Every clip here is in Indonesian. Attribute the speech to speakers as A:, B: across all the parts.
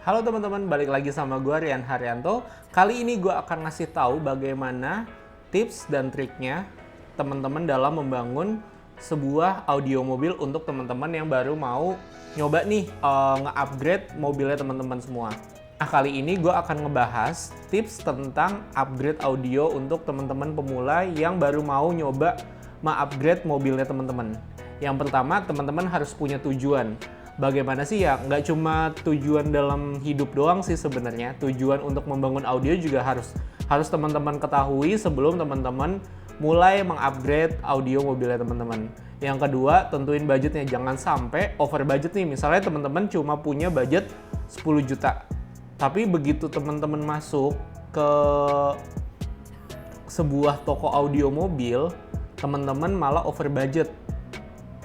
A: Halo teman-teman, balik lagi sama gue Rian Haryanto. Kali ini gue akan ngasih tahu bagaimana tips dan triknya teman-teman dalam membangun sebuah audio mobil untuk teman-teman yang baru mau nyoba nih nge-upgrade mobilnya teman-teman semua. Nah, kali ini gue akan ngebahas tips tentang upgrade audio untuk teman-teman pemula yang baru mau nyoba meng-upgrade mobilnya teman-teman. Yang pertama, teman-teman harus punya tujuan. Bagaimana sih ya, nggak cuma tujuan dalam hidup doang sih sebenarnya. Tujuan untuk membangun audio juga harus teman-teman ketahui sebelum teman-teman mulai mengupgrade audio mobilnya teman-teman. Yang kedua, tentuin budgetnya. Jangan sampai over budget nih. Misalnya teman-teman cuma punya budget 10 juta. Tapi begitu teman-teman masuk ke sebuah toko audio mobil, teman-teman malah over budget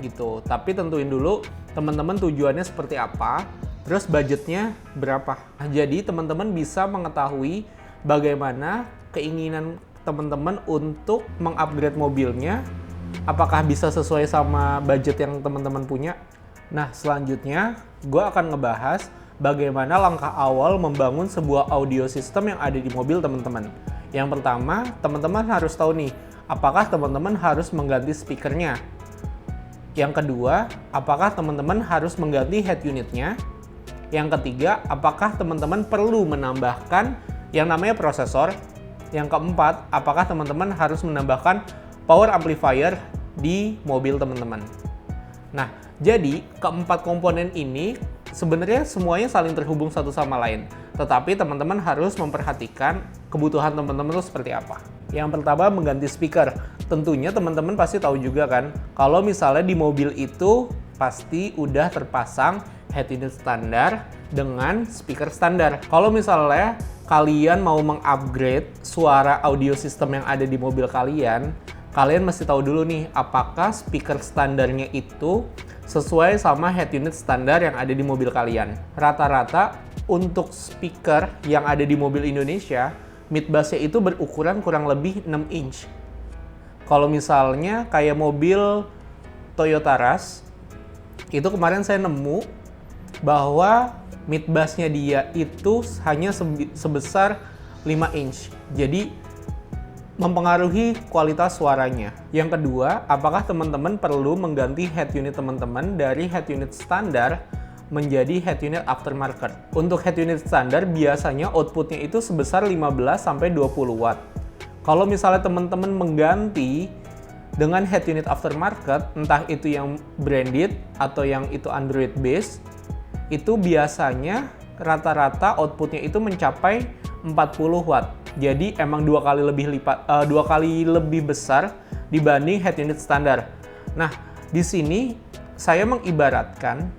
A: gitu. Tapi tentuin dulu teman-teman tujuannya seperti apa, terus budgetnya berapa. Nah, jadi teman-teman bisa mengetahui bagaimana keinginan teman-teman untuk mengupgrade mobilnya, apakah bisa sesuai sama budget yang teman-teman punya. Nah, selanjutnya gue akan ngebahas bagaimana langkah awal membangun sebuah audio system yang ada di mobil teman-teman. Yang pertama, teman-teman harus tahu nih, apakah teman-teman harus mengganti speakernya. Yang kedua, apakah teman-teman harus mengganti head unitnya? Yang ketiga, apakah teman-teman perlu menambahkan yang namanya prosesor? Yang keempat, apakah teman-teman harus menambahkan power amplifier di mobil teman-teman? Nah, jadi keempat komponen ini sebenarnya semuanya saling terhubung satu sama lain. Tetapi teman-teman harus memperhatikan kebutuhan teman-teman itu seperti apa. Yang pertama, mengganti speaker. Tentunya teman-teman pasti tahu juga kan, kalau misalnya di mobil itu pasti udah terpasang head unit standar dengan speaker standar. Kalau misalnya kalian mau mengupgrade suara audio system yang ada di mobil kalian mesti tahu dulu nih, apakah speaker standarnya itu sesuai sama head unit standar yang ada di mobil kalian. Rata-rata untuk speaker yang ada di mobil Indonesia, mid bass-nya itu berukuran kurang lebih 6 inch. Kalau misalnya kayak mobil Toyota Rush, itu kemarin saya nemu bahwa mid bass-nya dia itu hanya sebesar 5 inch. Jadi mempengaruhi kualitas suaranya. Yang kedua, apakah teman-teman perlu mengganti head unit teman-teman dari head unit standar menjadi head unit aftermarket. Untuk head unit standar biasanya outputnya itu sebesar 15-20 watt. Kalau misalnya teman-teman mengganti dengan head unit aftermarket, entah itu yang branded atau yang itu Android based, itu biasanya rata-rata outputnya itu mencapai 40 watt. Jadi emang dua kali lebih besar dibanding head unit standar. Nah, di sini saya mengibaratkan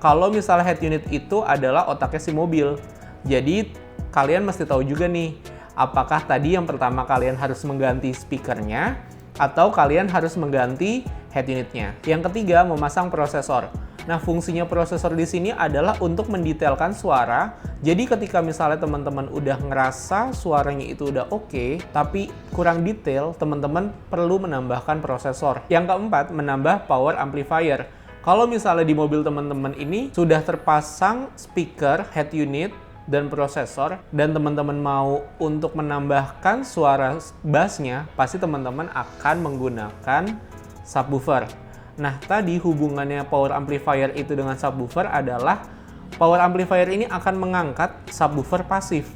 A: kalau misalnya head unit itu adalah otaknya si mobil. Jadi kalian mesti tahu juga nih, apakah tadi yang pertama kalian harus mengganti speakernya atau kalian harus mengganti head unitnya. Yang ketiga, memasang prosesor. Nah, fungsinya prosesor di sini adalah untuk mendetailkan suara. Jadi ketika misalnya teman-teman udah ngerasa suaranya itu udah oke, tapi kurang detail, teman-teman perlu menambahkan prosesor. Yang keempat, menambah power amplifier. Kalau misalnya di mobil teman-teman ini sudah terpasang speaker, head unit, dan prosesor, dan teman-teman mau untuk menambahkan suara bassnya, pasti teman-teman akan menggunakan subwoofer. Nah, tadi hubungannya power amplifier itu dengan subwoofer adalah power amplifier ini akan mengangkat subwoofer pasif.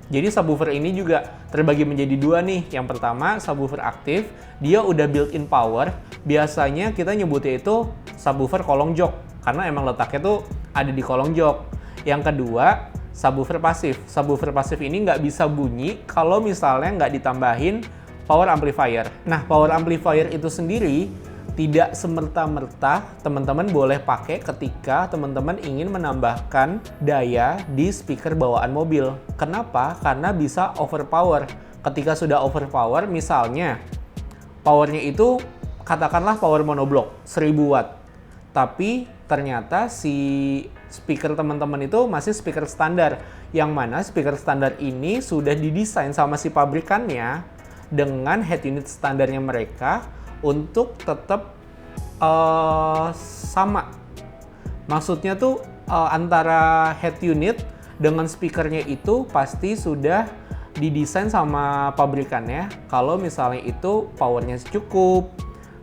A: Jadi subwoofer ini juga terbagi menjadi dua nih. Yang pertama, subwoofer aktif, dia udah built-in power. Biasanya kita nyebutnya itu subwoofer kolong jok, karena emang letaknya tuh ada di kolong jok. Yang kedua, subwoofer pasif. Subwoofer pasif ini nggak bisa bunyi kalau misalnya nggak ditambahin power amplifier. Nah, power amplifier itu sendiri tidak semerta-merta teman-teman boleh pakai ketika teman-teman ingin menambahkan daya di speaker bawaan mobil. Kenapa? Karena bisa overpower. Ketika sudah overpower, misalnya powernya itu katakanlah power monoblock 1000 watt. Tapi ternyata si speaker teman-teman itu masih speaker standar. Yang mana speaker standar ini sudah didesain sama si pabrikannya dengan head unit standarnya mereka untuk tetap sama. Maksudnya tuh antara head unit dengan speakernya itu pasti sudah didesain sama pabrikannya kalau misalnya itu powernya cukup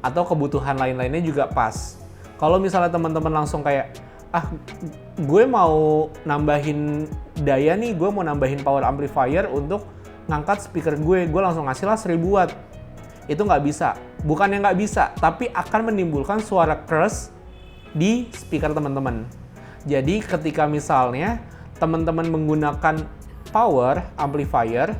A: atau kebutuhan lain-lainnya juga pas. Kalau misalnya teman-teman langsung kayak, gue mau nambahin daya nih, gue mau nambahin power amplifier untuk ngangkat speaker gue langsung ngasih lah 1000 watt. Itu nggak bisa. Bukannya nggak bisa, tapi akan menimbulkan suara keras di speaker teman-teman. Jadi ketika misalnya teman-teman menggunakan power amplifier,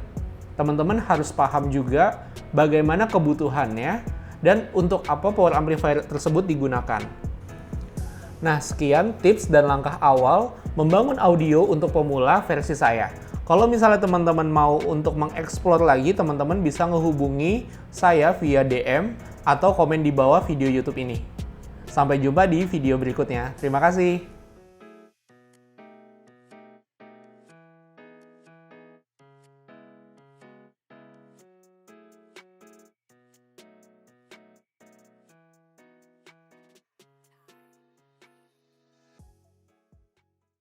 A: teman-teman harus paham juga bagaimana kebutuhannya dan untuk apa power amplifier tersebut digunakan. Nah, sekian tips dan langkah awal membangun audio untuk pemula versi saya. Kalau misalnya teman-teman mau untuk mengeksplor lagi, teman-teman bisa menghubungi saya via DM atau komen di bawah video YouTube ini. Sampai jumpa di video berikutnya. Terima kasih.